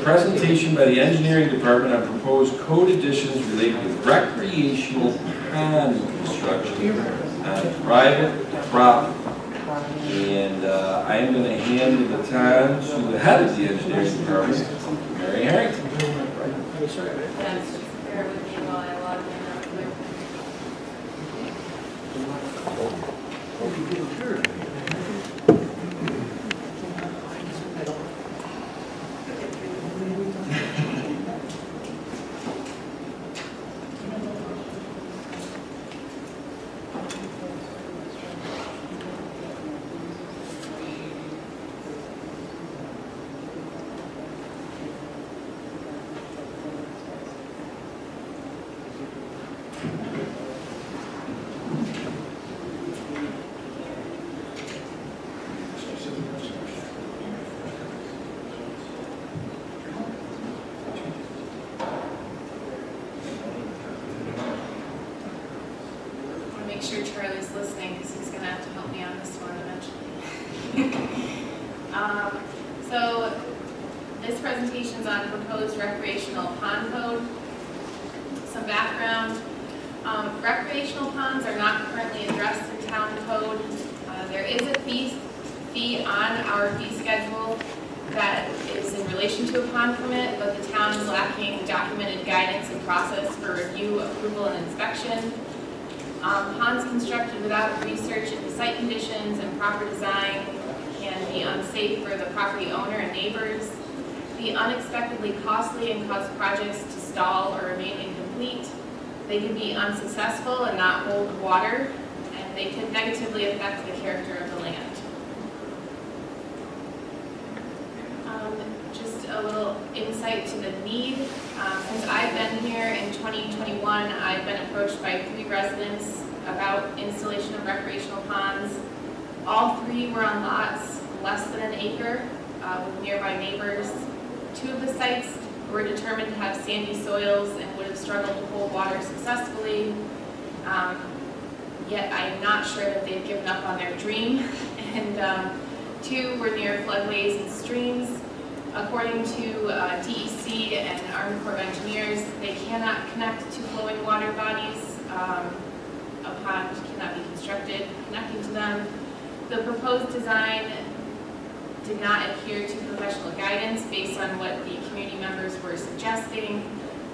presentation by the engineering department on proposed code additions related to recreational pond construction on private property. And I am going to hand the baton to the head of the engineering department, Mary Harrington. Bear with me while I log in real quick. Make sure Charlie's listening because he's going to have to help me on this one eventually. So this presentation is on proposed recreational pond code. Some background. Recreational ponds are not currently addressed in town code. There is a fee on our fee schedule that is in relation to a pond permit, but the town is lacking documented guidance and process for review, approval, and inspection. Ponds constructed without research into site conditions and proper design can be unsafe for the property owner and neighbors, be unexpectedly costly and cause projects to stall or remain incomplete. They can be unsuccessful and not hold water, and they could negatively affect the character of the land. Just a little insight to the need. Since I've been here in 2021, I've been approached by 3 residents about installation of recreational ponds. All 3 were on lots less than an acre with nearby neighbors. 2 of the sites were determined to have sandy soils and would have struggled to hold water successfully. Yet I am not sure that they've given up on their dream. And 2 were near floodways and streams. According to DEC and Army Corps of Engineers, they cannot connect to flowing water bodies. A pond cannot be constructed connecting to them. The proposed design did not adhere to professional guidance based on what the community members were suggesting,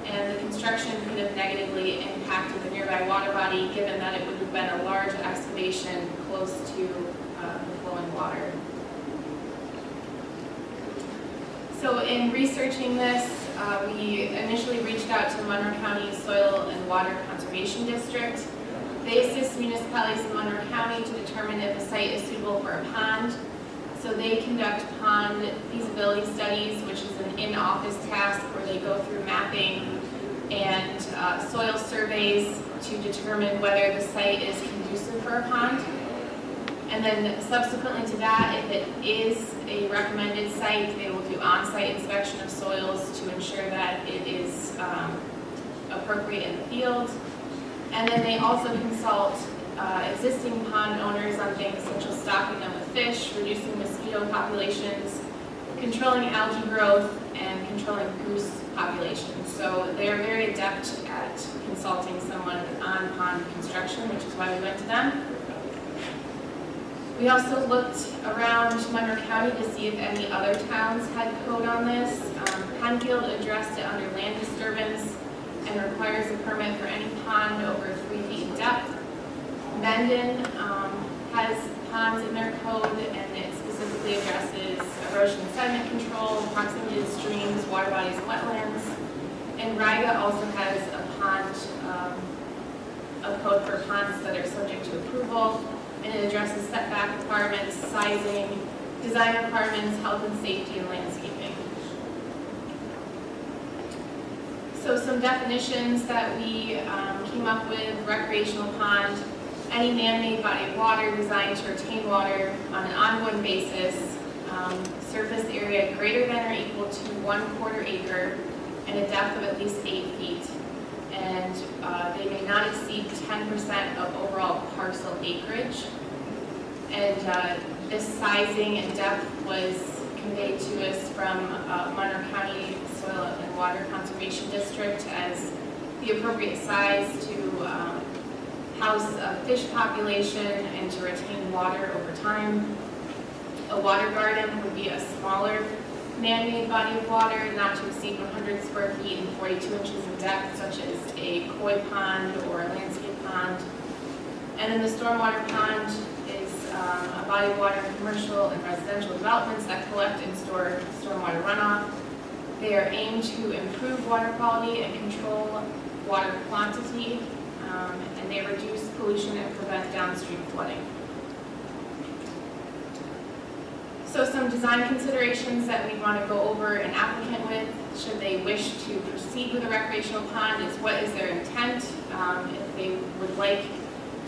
and the construction could have negatively impacted the nearby water body, given that it would have been a large excavation close to the flowing water. So in researching this, we initially reached out to Monroe County Soil and Water Conservation District. They assist municipalities in Monroe County to determine if a site is suitable for a pond. So they conduct pond feasibility studies, which is an in-office task where they go through mapping and soil surveys to determine whether the site is conducive for a pond. And then subsequently to that, if it is a recommended site, they will do on-site inspection of soils to ensure that it is appropriate in the field. And then they also consult existing pond owners on things such as stocking them with fish, reducing mosquito populations, controlling algae growth, and controlling goose populations. So they are very adept at consulting someone on pond construction, which is why we went to them. We also looked around Monroe County to see if any other towns had code on this. Penfield addressed it under land disturbance and requires a permit for any pond over 3 feet in depth. Mendon has ponds in their code, and it specifically addresses erosion and sediment control, proximity to streams, water bodies, and wetlands. And Riga also has a pond, a code for ponds that are subject to approval. And it addresses setback requirements, sizing, design requirements, health and safety, and landscaping. So some definitions that we came up with: recreational pond, any man-made body of water designed to retain water on an ongoing basis, surface area greater than or equal to 1/4 acre, and a depth of at least 8 feet. And they may not exceed 10% of overall parcel acreage. And this sizing and depth was conveyed to us from Monroe County Water Conservation District as the appropriate size to house a fish population and to retain water over time. A water garden would be a smaller man-made body of water, not to exceed 100 square feet and 42 inches in depth, such as a koi pond or a landscape pond. And then the stormwater pond is a body of water in commercial and residential developments that collect and store stormwater runoff. They are aimed to improve water quality and control water quantity, and they reduce pollution and prevent downstream flooding. So some design considerations that we want to go over an applicant with, should they wish to proceed with a recreational pond, is what is their intent. If they would like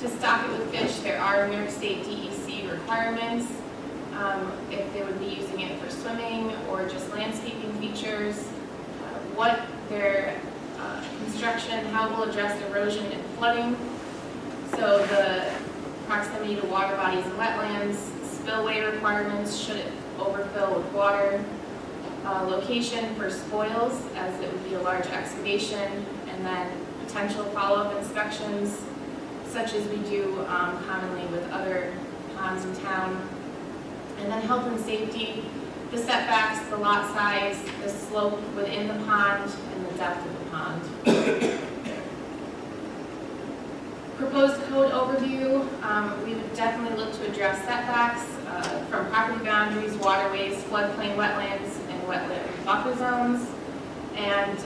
to stock it with fish, there are New York State DEC requirements. If they would be using it for swimming or just landscaping features, what their construction, how it will address erosion and flooding. So the proximity to water bodies and wetlands, spillway requirements, should it overfill with water, location for spoils, as it would be a large excavation, and then potential follow-up inspections, such as we do commonly with other ponds in town. And then health and safety, the setbacks, the lot size, the slope within the pond, and the depth of the pond. Proposed code overview, we would definitely look to address setbacks from property boundaries, waterways, floodplain wetlands, and wetland buffer zones. And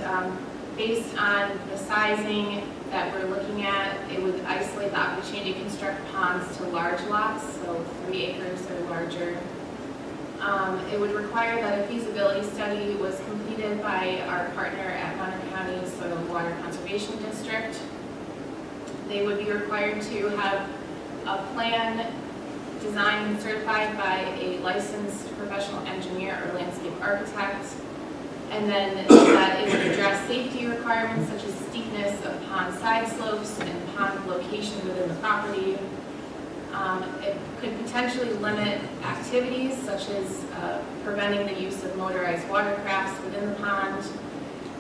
based on the sizing that we're looking at, it would isolate the opportunity to construct ponds to large lots, so 3 acres or larger. It would require that a feasibility study was completed by our partner at Monroe County Soil and Water Conservation District. They would be required to have a plan designed and certified by a licensed professional engineer or landscape architect, and then that it would address safety requirements such as steepness of pond side slopes and pond location within the property. It could potentially limit activities such as preventing the use of motorized watercrafts within the pond,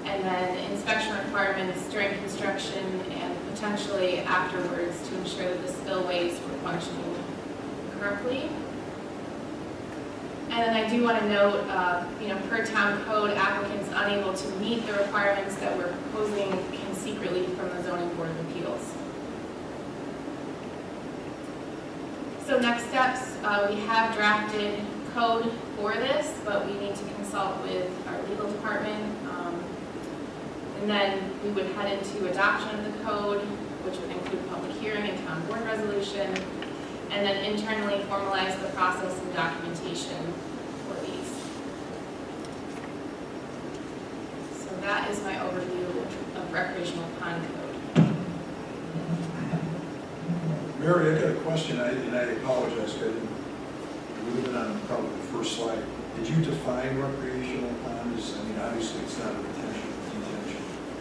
and then inspection requirements during construction and potentially afterwards to ensure that the spillways were functioning correctly. And then I do want to note, per town code, applicants unable to meet the requirements that we're proposing can seek relief from the Zoning Board of Appeals. So next steps, we have drafted code for this, but we need to consult with our legal department. And then we would head into adoption of the code, which would include public hearing and town board resolution, and then internally formalize the process and documentation for these. So that is my overview of recreational pond code. Mary, I got a question, and I apologize, because we would have been on probably the first slide. Did you define recreational pond as, I mean, obviously it's not a detention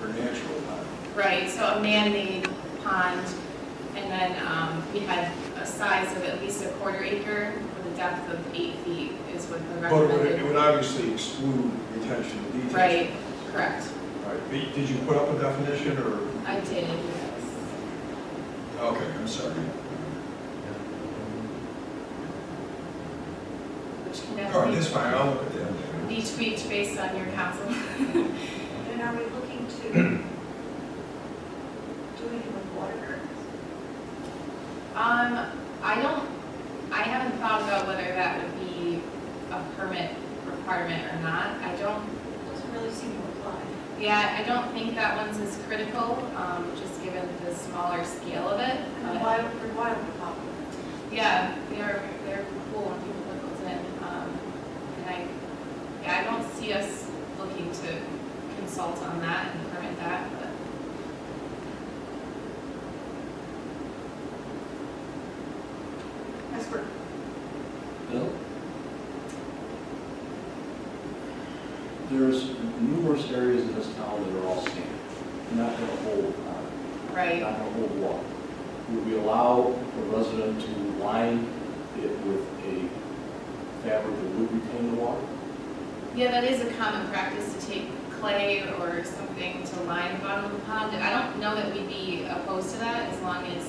or natural pond. Right, so a man-made pond, and then we had a size of at least a 1/4 acre with a depth of 8 feet is what the recommended. But it would obviously exclude retention and detention. Right, correct. Right. Did you put up a definition, or? I did, yes. Okay, I'm sorry. Which can All right, definitely that's fine, I'll look at that. be tweaked based on your counsel. And are we looking to doing it with water gardens? I haven't thought about whether that would be a permit requirement or not. Doesn't really seem to apply. Yeah, I don't think that one's as critical, just given the smaller scale of it. And why would pop? Yeah, they're cool when people put those in. And I don't see us looking to consult on that and permit that, but. Expert. Bill? There's numerous areas in this town that are all sand, not going to hold, Right. not going to hold water. Would we allow a resident to line it with a fabric that would retain the water? Yeah, that is a common practice to take clay or something to line the bottom of the pond. I don't know that we'd be opposed to that as long as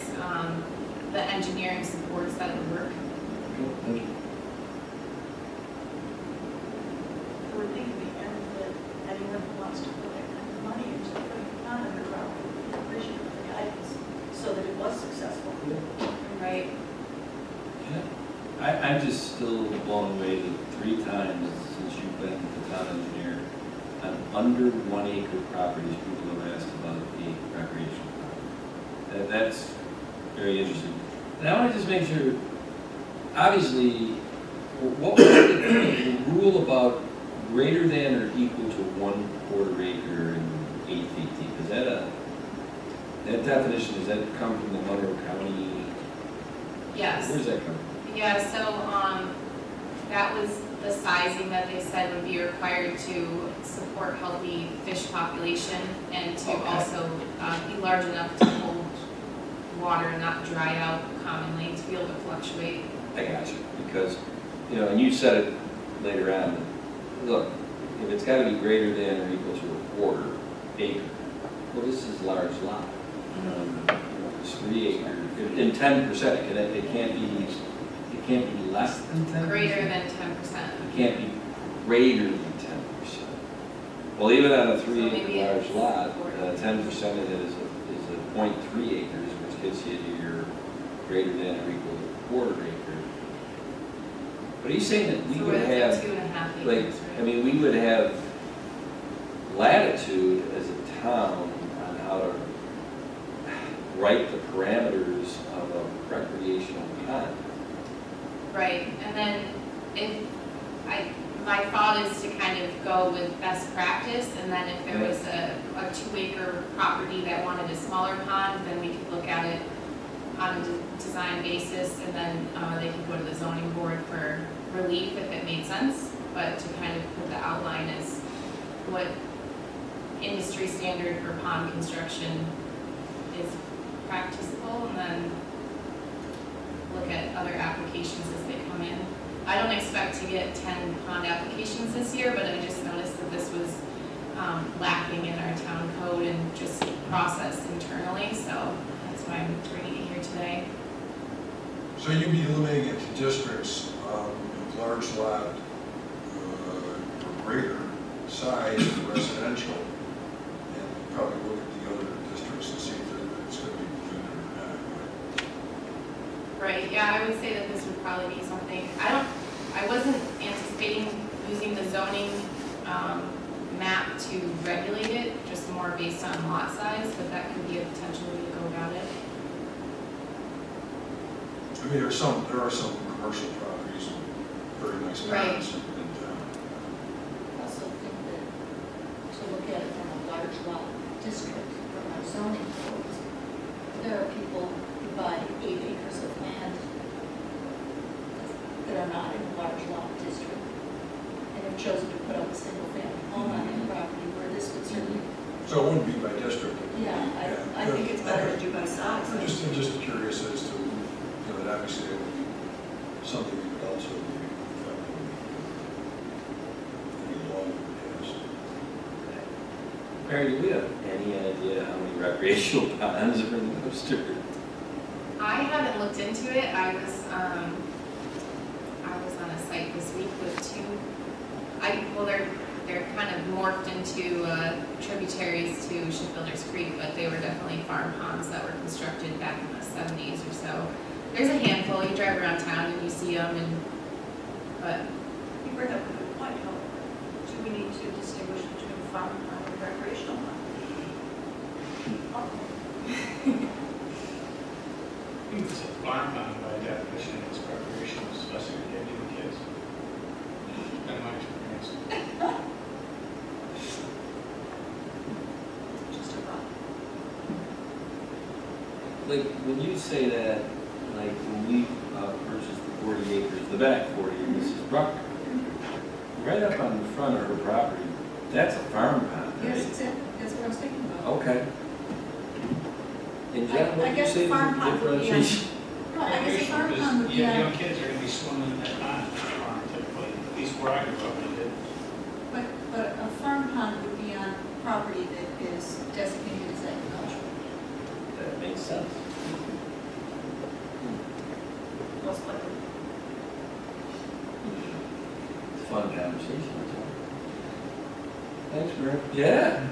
the engineering supports that it would work. Thank you. I would think at the end that anyone who wants to put that kind of money into putting a pond underground would appreciate the guidance so that it was successful. Right. Yeah. I'm just still blown away that 3 times since you've been the town engineer, on under 1 acre properties, people have asked about the recreational property. That's very interesting. And I want to just make sure, obviously, what was the rule about greater than or equal to 1/4 acre and 8 feet deep? Is that that definition, does that come from the Monroe County? Yes. Where's that come from? Yeah, so that was the sizing that they said would be required to support healthy fish population and to Okay. also be large enough to hold water and not dry out commonly, to be able to fluctuate. I got you, because, you know, and you said it later on, look, if it's gotta be greater than or equal to 1/4 acre, well, this is a large lot. It's 3 acres, in 10%, it can't be less than 10%? Greater than 10%. It can't be greater than 10%. Well, even on a 3 So maybe acre large it's lot, 40. 10% of it is a 0.3 acres, which gets you to your greater than or equal to 1/4 acre. But he's saying that we So would it's have, like 2.5 acres, like, right? I mean, we would have latitude as a town on how to write the parameters of a recreational pond. Right, and then my thought is to kind of go with best practice, and then if there was a 2 acre property that wanted a smaller pond, then we could look at it on a design basis, and then they could go to the zoning board for relief if it made sense, but to kind of put the outline as what industry standard for pond construction is practicable, and then look at other applications as they come in. I don't expect to get 10 pond applications this year, but I just noticed that this was lacking in our town code and just process internally, so that's why I'm bringing it here today. So you'd be limiting it to districts with large lot or greater size residential, and probably look at the other districts and see if it's going to be permitted or not. Right, yeah, I would say that this would probably be something, I wasn't anticipating using the zoning map to regulate it, just more based on lot size, but that could be a potential way to go about it. I mean, there are some commercial properties with very nice Right. ponds in town. I also think that to look at it from a large lot district, from our zoning codes, there are people who buy 8 acres of land that are not in a large lot district, and have chosen to put up a single family home on their property, where this would certainly, So it wouldn't be by district. yeah, I think it's better to do by size. I'm just curious as to, you know, that obviously it would be something we would also be affecting any law that we pass. Mary, do we have any idea how many recreational ponds are in Webster? I haven't looked into it. I was on a site this week with 2. They're kind of morphed into tributaries to Shipbuilders Creek, but they were definitely farm ponds that were constructed back in the 70s or so. There's a handful. You drive around town and you see them, but You bring up a good point, however. Do we need to distinguish between farm pond and recreational pond? I think it's a farm pond by definition, it's recreational, especially if you're getting kids. That's my experience. Just a thought. Like, when you say that, like, when we purchased the 40 acres, the back 40, and Mrs. Brucker, right up on the front of her property, that's a farm pond, right? Yes, that's what I was thinking about. Okay. And Jen, I what did you guess say farm the pond would be on- differentiation? Well, I guess a farm Recreational pond would is- be on, young kids are gonna be swimming in that pond, farm typically, at least where I grew up, they did. but a farm pond would be on sense. Most likely. It's a fun conversation, that's all. Thanks, Mary. Yeah.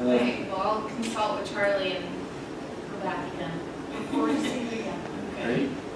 Okay, well, I'll consult with Charlie and go back again. Look forward to seeing you again. Okay. Great.